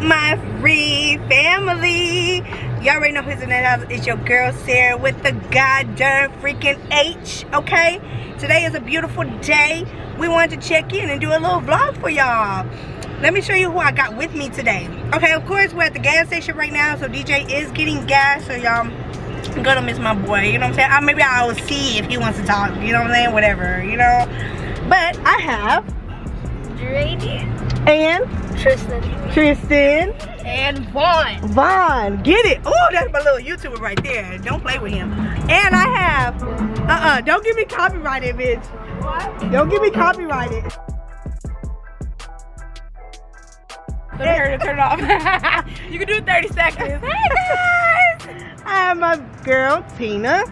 my free family? You already know who's in that house. It's your girl Sarah with the goddamn freaking H, okay? Today is a beautiful day. We wanted to check in and do a little vlog for y'all. Let me show you who I got with me today. Okay, of course, we're at the gas station right now, so DJ is getting gas, so y'all gonna miss my boy, you know what I'm saying? Maybe I will see if he wants to talk, you know what I'm saying? Whatever, you know? But I have Grady and Tristan and Vaughn. Get it? Oh, that's my little YouTuber right there. Don't play with him. And I have don't give me copyrighted, bitch. What? Don't give me copyrighted. Don't hurry to turn it off. You can do 30 seconds. Hey guys! I have my girl Tina.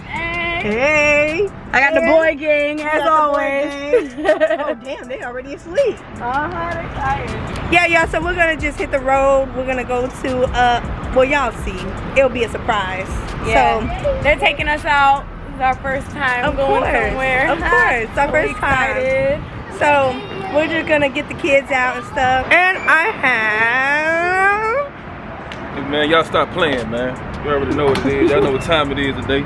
Hey. I got the boy gang as always. Oh damn, they already asleep. They're tired. Yeah, so we're gonna just hit the road. We're gonna go to well, y'all see. It'll be a surprise. Yeah. So they're taking us out. It's our first time going somewhere. Of course, it's our first time. So we're just gonna get the kids out and stuff. And I have Hey man, y'all stop playing, man. You already know what it is. Y'all know what time it is today.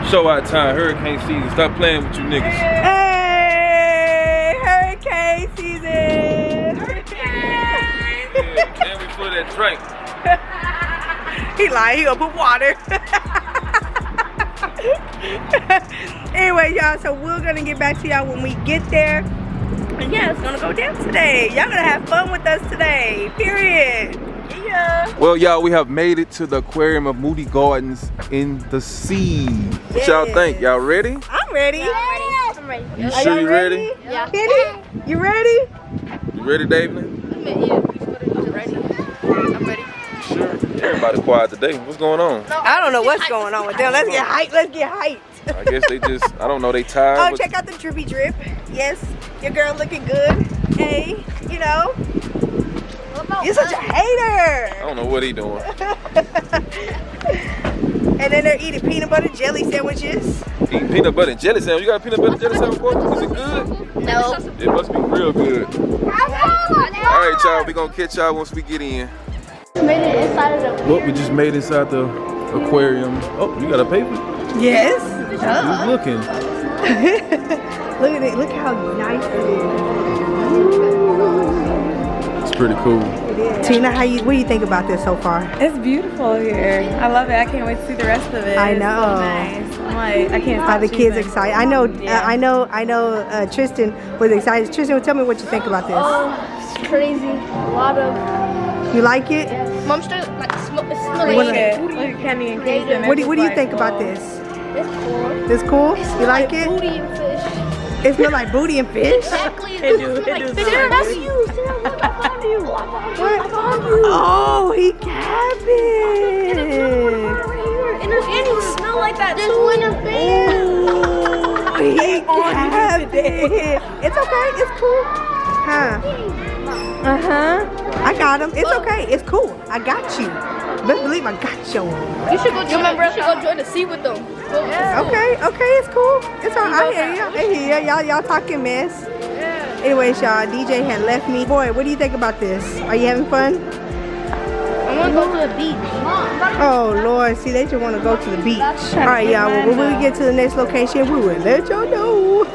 Show out time, hurricane season. Stop playing with you niggas. Hey, hurricane season. Hurricane! Yeah, and we full of that drink. He lied, he gonna put water. Anyway, y'all, so we're gonna get back to y'all when we get there. And yeah, it's gonna go down today. Y'all gonna have fun with us today, period. Yeah. Well, y'all, we have made it to the aquarium of Moody Gardens in the sea. What y'all think? Y'all ready? I'm ready. I'm ready. You sure you ready? Yeah. Kenny, you ready? You ready, David? I'm ready. I'm ready. Sure. Everybody quiet today. What's going on? I don't know what's going on with them. Let's get hyped. Let's get hyped. I guess they just, I don't know, they tired. Oh, check out the drippy drip. Yes, your girl looking good. Hey, you know. You're such a hater. I don't know what he doing. And then they're eating peanut butter jelly sandwiches. Eating peanut butter and jelly sandwich. You got a peanut butter and jelly sandwich, boy? Is it good? No. It must be real good. Alright, y'all, we gonna catch y'all once we get in. Made it inside of the What we just made inside the aquarium. Oh, you got a paper? Yes. Who's looking? Look at it. Look how nice it It's pretty cool. is. Tina, what do you think about this so far? It's beautiful here. I love it. I can't wait to see the rest of it. I It's know. so nice. I'm like, I can't Are stop the kids choosing. excited? I know. Yeah. I know. Tristan was excited. Tristan, tell me what you think about this. Oh, it's crazy. A lot of. You like it? Mom's still like it's Look smelling. at Kenny and Kingston. What do you think about this? It's cool. It's cool. You like it? Booty and fish. It smells like booty and fish. Exactly. It do. It do. Sarah, that's you. Sarah, look, I found you. I found you. Oh, he cabbage. And there's animals smell like that. There's winter fish. Oh, he cabbage. It's okay. It's cool. Huh? I got him. It's okay. It's cool. I got you. Best believe I got you. You should go join. You should go join the sea with them. Okay, it's cool. It's all right. I hear you. Y'all talking mess. Anyways, y'all, DJ had left me. Boy, what do you think about this? Are you having fun? I want to go to the beach. Oh Lord, see, they just want to go to the beach. All right, y'all. Well, when we get to the next location, we will let y'all know.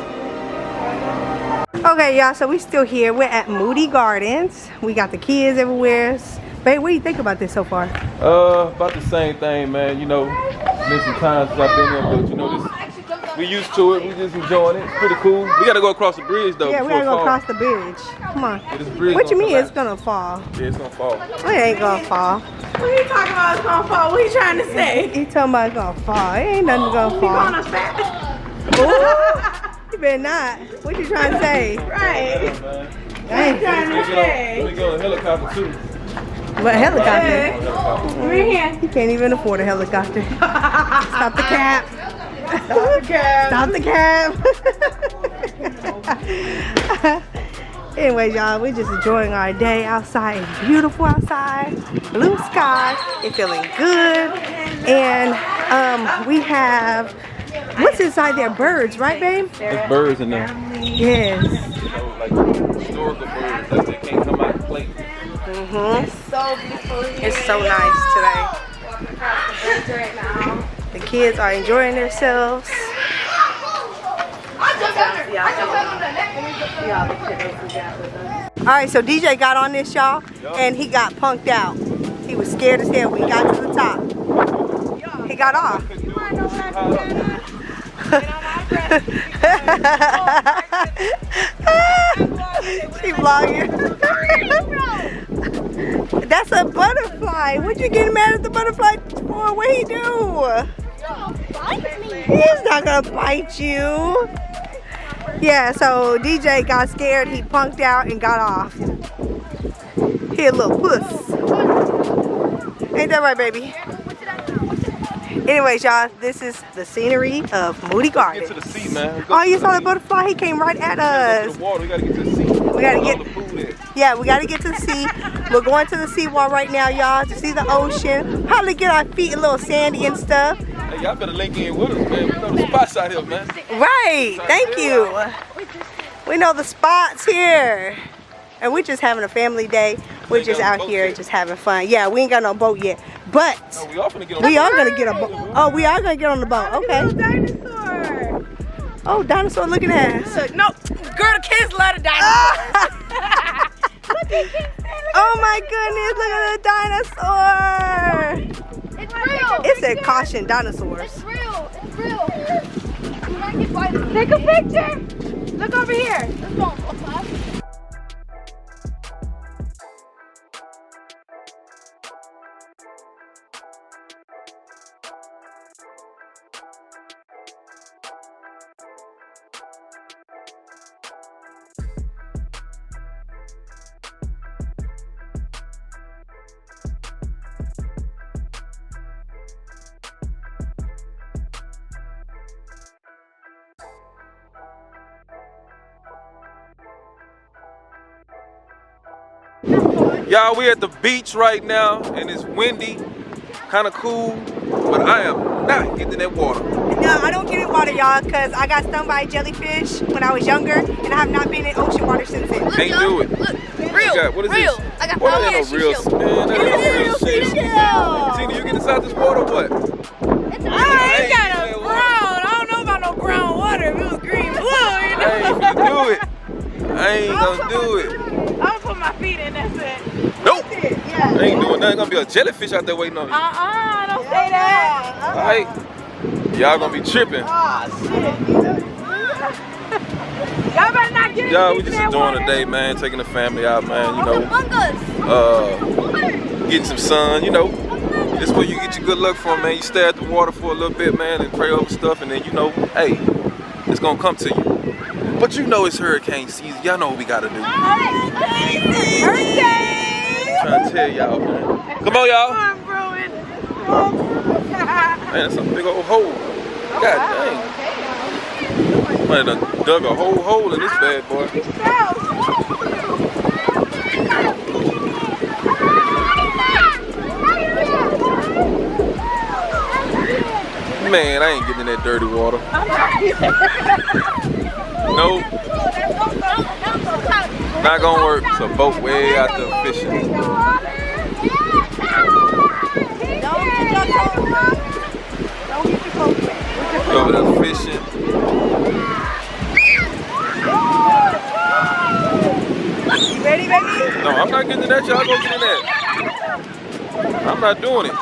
Okay, y'all. So we still here. We're at Moody Gardens. We got the kids everywhere. Babe, what do you think about this so far? About the same thing, man. You know, been some times since I've been here, but you know, we used to it. We just enjoying it. It's pretty cool. We gotta go across the bridge though. Yeah, we before gotta go it across the bridge. Come on. Yeah, this bridge What you gonna mean it's collapse. gonna fall? Yeah, it's gonna fall. It ain't gonna fall. What are you talking about? It's gonna fall. What are you trying to say? He talking about it's gonna fall. It ain't nothing gonna fall. On us fat. Ooh, you better not. What you trying to say? Right. Dang. Let me get on a helicopter too. But a helicopter? We're here. You can't even afford a helicopter. Stop the cap. Stop the cab. Anyway, y'all, we're just enjoying our day outside. It's beautiful outside. Blue sky. It's feeling good. And we have, what's inside there? Birds, right, babe? There's birds in there. Yes. You know, like historical birds that they can't come out and play. Mm-hmm. It's so beautiful here. It's so nice today. Walking across the bridge right now. The kids are enjoying themselves. All right, so DJ got on this, y'all, and he got punked out. He was scared as hell when he got to the top. He got off. She vlogging. That's a butterfly. What you getting mad at the butterfly for? What he do? He's not gonna bite you. Yeah, so DJ got scared. He punked out and got off. He a little puss. Ain't that right, baby? Anyways, y'all, this is the scenery of Moody Gardens. Get to the sea, man. Oh, you saw the butterfly? He came right at us. We gotta get to the sea. We gotta get. Yeah, we gotta get to the sea. We're going to the seawall right now, y'all, to see the ocean. Probably get our feet a little sandy and stuff. Hey, y'all better link in with us, man. We know the spots out here, man. Right. Thank you. We know the spots here. And we're just having a family day. We're just out here just having fun. Yeah, we ain't got no boat yet. But No, we are gonna get on we are going to get a boat. Oh, we are going to get on the boat. Okay. Dinosaur. Oh, dinosaur looking at us. No, girl, the kids love the dinosaurs. Oh my goodness, look at the dinosaur. It's real. It said caution dinosaurs. It's real. It's real. Do not get by them. Take a picture. Look over here. Let's go. Y'all, we at the beach right now, and it's windy, kind of cool, but I am not getting in that water. No, I don't get in water, y'all, because I got stung by a jellyfish when I was younger, and I have not been in ocean water since then. Can't do it. Look, real. What is real. this? I got What power ain't no real, seashell. man, that ain't no real shit. Tina, you get inside this water or what? It's I ain't got a brown. I don't know about no brown water. If it was green blue, you I know. ain't gonna do it. I ain't gonna do it. I'm gonna put my feet in, that's it. Nope. I ain't doing nothing. Gonna be a jellyfish out there waiting on you. Don't say that. Alright? Y'all gonna be tripping. Oh, shit. Y'all better not get Y'all, we in just that enjoying water. the day, man. Taking the family out, man. You know, Fungus. getting some sun. You know, this is where you get your good luck from, man. You stay at the water for a little bit, man, and pray over stuff, and then you know, hey, it's gonna come to you. But you know it's hurricane season. Y'all know what we gotta do. Hurricane. Trying to tell y'all, man. Come on, y'all. I'm ruined. Man, that's a big old hole. God dang. Man, done dug a whole hole in this bad boy. Man, I ain't getting in that dirty water. Nope. Not gonna work. It's a boat way out there fishing. Go over there fishing. Ready, baby? No, I'm not getting in that. Y'all go get in that. I'm not doing it.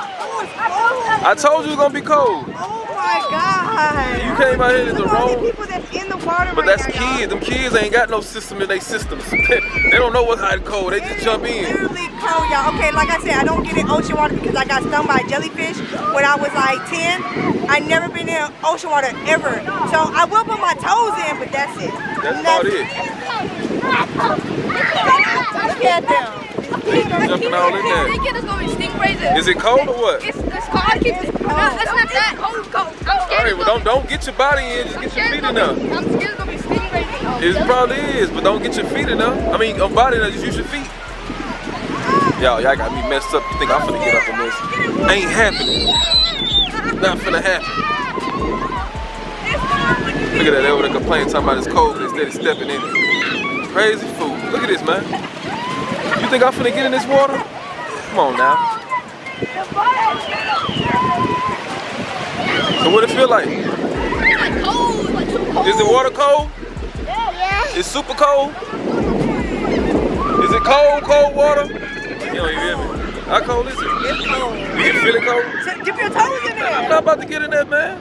I told you it was gonna be cold. Oh my God. You came out here to the Look at all wrong. these people that's in the water But right that's now, y'all. kids. Them kids ain't got no system in their systems. They don't know what's hot and cold. They just jump in. Literally cold, y'all. Okay, like I said, I don't get in ocean water because I got stung by a jellyfish when I was like 10. I never been in ocean water ever. So I will put my toes in, but that's it. That's about it. Look at them. Jumping all in there. They get us going stingrays. Is it cold or what? It's cold. It's cold. No, that's not that. Cold. I'm All scared. right, well don't get your body in. Just get your feet in there. I'm scared it's gonna be stingrays. It probably is, but don't get your feet in there. I mean, on body in there, just use your feet. Y'all got me messed up. You think I'm finna get up on this? Ain't happening. Not finna happen. Look at that, they over there complaining, talking about it's cold, but instead of stepping in it. Crazy fool. Look at this, man. You think I'm finna get in this water? Come on now. So what it feel like? It's like cold. Like too cold. Is the water cold? Yeah. It's super cold? Is it cold water? You don't even hear me. How cold is it? It's cold. You can feel it cold? So dip your toes in I'm there. not about to get in there, man.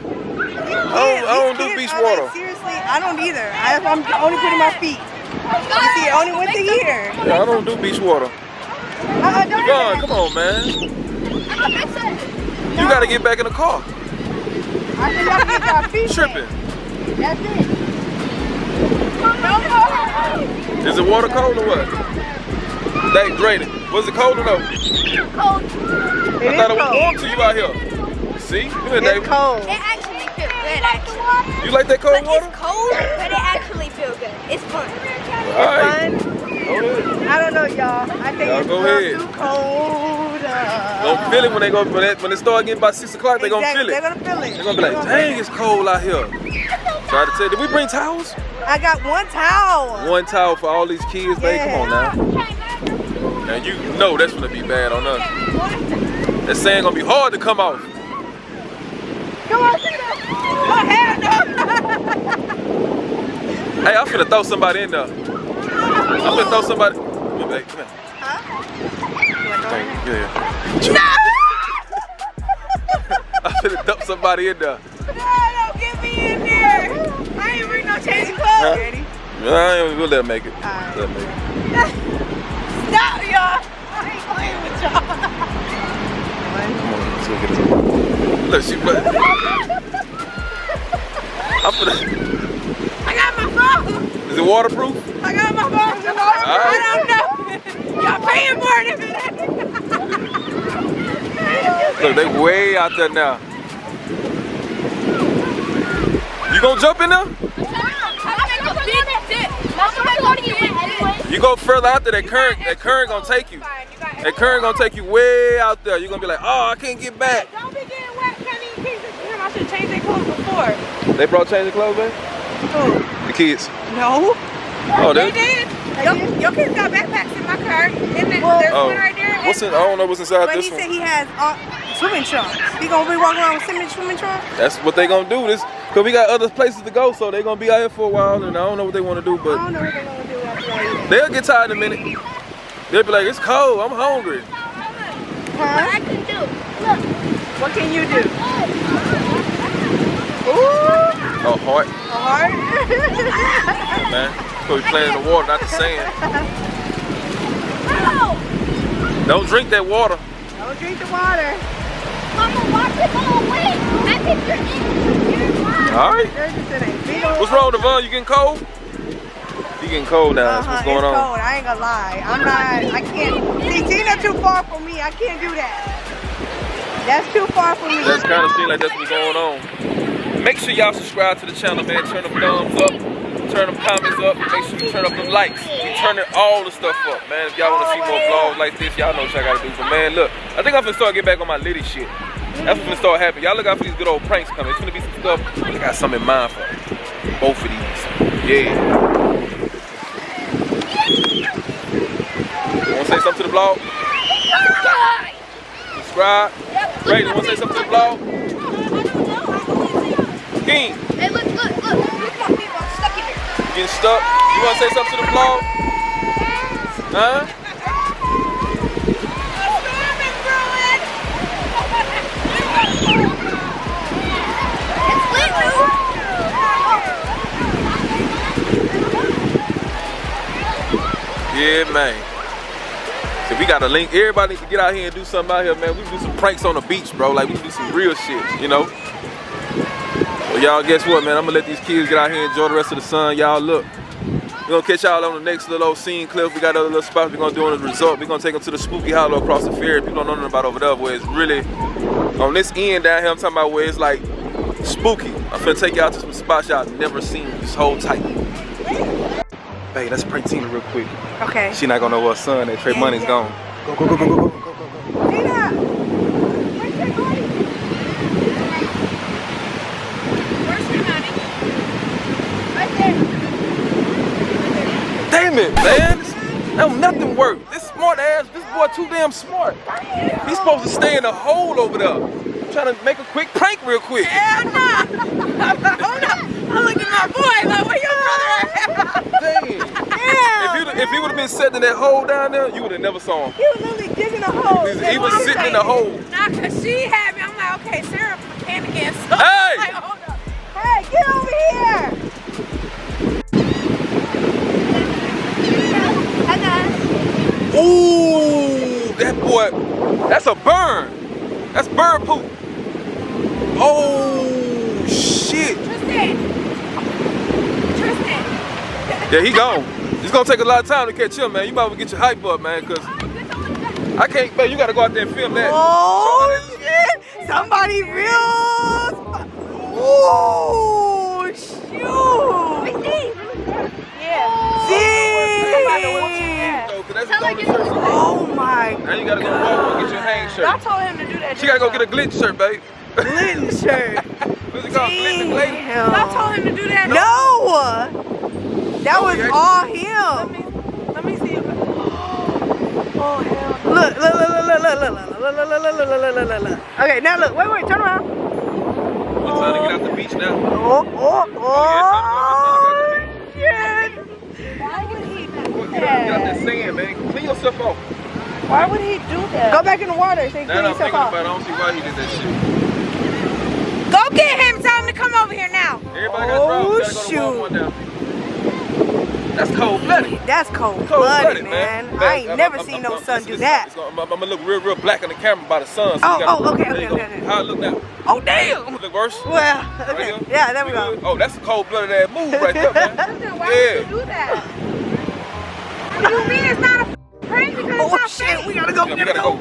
I don't do beach water. Seriously, I don't either. I'm only putting my feet. You see, it only went to here. Yeah, I don't do beach water. Don't do Devon, that. come on, man. You gotta get back in the car. I think y'all get our feet wet. Tripping. That's it. Is the water cold or what? They draining. Was it cold or no? It I thought it was cold. warm to you out here. See? Come here, David. It's cold. It actually feels good, actually. You like that cold But water? it's cold, but it actually feels good. It's fun. All right. Fun. Go ahead. I don't know, y'all. I think Y'all it's go a little ahead. too cold. Gonna feel it when when it start getting by 6 o'clock. They gonna feel They're it. gonna feel it. They're gonna be like, dang, it's cold out here. Try to tell. Did we bring towels? I got one towel. One towel for all these kids, babe. Yeah. Come on now. And you know that's gonna be bad on us. That sand gonna be hard to come off. Come on, sit down. Oh, hell no. Hey, I'm finna throw somebody in there. I'm finna throw somebody. Come here, babe. Come here. Yeah. I'm finna dump somebody in there. No, don't get me in there. I ain't bring no changing clothes. Huh? Ready? We'll let her make it. Alright. Let her make it. Stop, y'all. I ain't playing with y'all. Look, she but I'm finna. I got my phone. Is it waterproof? I got my phone. Alright. I don't know. Y'all paying more than that. Look, they way out there now. You gonna jump in there? You go further out there, that current gonna take you. That current gonna take you way out there. You're gonna be like, oh, I can't get back. Don't be getting wet, Kenny. I should change their clothes before. They brought changing clothes, babe? Who? The kids. No. Oh, They did. Your kids got backpacks in my car. And then there's Oh, one right there. what's in? I don't know what's inside But this he one. said he has swimming trunks. He gonna be walking around with swimming trunks? That's what they gonna do. This, cause we got other places to go, so they gonna be out here for a while, and I don't know what they want to do, I but don't know what they're gonna do after that. they'll get tired in a minute. They'll be like, it's cold. I'm hungry. Huh? I can do. Look. What can you do? Ooh, Oh, heart, a heart? man. So we playing in the water, not the sand. Oh, Don't drink that water. Don't drink the water. Mama, watch it go away. I think you're in. All right. They're just in a big old. What's wrong, Devon? You getting cold? You getting cold now? That's what's going it's on. cold. I ain't gonna lie. I can't. See, Tina too far for me. I can't do that. That's too far for me. That's kind of seem like that's what's going on. Make sure y'all subscribe to the channel, man. Turn them thumbs up. Turn them comments up. Make sure you turn up them likes. You turn all the stuff up, man. If y'all want to see more vlogs like this, y'all know what y'all gotta do. But man, look, I think I'm finna start getting back on my litty shit. That's what's gonna start happening. Y'all look out for these good old pranks coming. It's gonna be some stuff. I got something in mind for both of these. Yeah. You wanna say something to the vlog? Subscribe. Brady, you wanna say something to the vlog? King, Hey, look. Look at my feet. I'm stuck in here. you getting stuck? You wanna say something to the vlog? Huh? It's lit, dude. Yeah, man. So we got a link. Everybody can get out here and do something out here, man. We can do some pranks on the beach, bro. Like, we can do some real shit, you know? Well, y'all, guess what, man? I'm gonna let these kids get out here and enjoy the rest of the sun. Y'all, look. We're gonna catch y'all on the next little old scene clip. We got other little spots we're gonna do on the resort. We're gonna take them to the Spooky Hollow across the ferry. People don't know nothing about over there, where it's really, on this end down here, I'm talking about where it's like spooky. I'm finna take y'all to some spots y'all never seen. Just hold tight. Hey, let's prank Tina real quick. Okay. She not gonna know what son that Trey Money's gone. Go, go, go, go, go, go, go, go. Tina. Where's your money? Right there. Damn it, man. No, nothing worked. This smart ass, this boy too damn smart. He's supposed to stay in the hole over there. Trying to make a quick prank real quick. Hell no. I'm looking at my boy like, where your brother at? Dang. If he would have been sitting in that hole down there, you would have never saw him. He was literally digging a hole. He was sitting in the hole. Nah, cause she had me. I'm like, okay, Sarah mechanic again. So Hey! like, hold up. Hey, get over here. Ooh, that boy, that's a burn. That's bird poop. Oh, shit. Tristan. Yeah, he gone. It's gonna take a lot of time to catch him, man. You might as well get your hype up, man, cause I can't, man, you gotta go out there and film that. Oh, shit. Somebody real. Oh, shoot. Yeah. Oh my Now you gotta go walk and get your hang I shirt. told him to do that. She gotta go get a glitch shirt, babe. Glitton shirt. What's it called? Glitch lady? I told him to do that. No! That was all him. Let me see. Oh hell. Look. Okay, now look. Wait, turn around. It's time to get out the beach now. Shit. Why would he do Get out that sand, man. Clean yourself off. Why would he do that? Go back in the water so you Now clean that I'm yourself thinking off. about it, I don't see why he did that shit. Go get him. Tell him to come over here now. Everybody got drugs. Gotta go to Walmart now. That's cold-blooded. That's cold-blooded, man. I ain't never seen no son do that. I'm gonna look real black on the camera by the sun. So Okay. How it look now? Oh, damn. Look worse? Well, okay. Yeah, there we go. Oh, that's a cold-blooded ass move right there, man. Why would you do that? What do you mean it's not a prank? Because it's Oh, not shit. fake. We gotta go. We gotta go.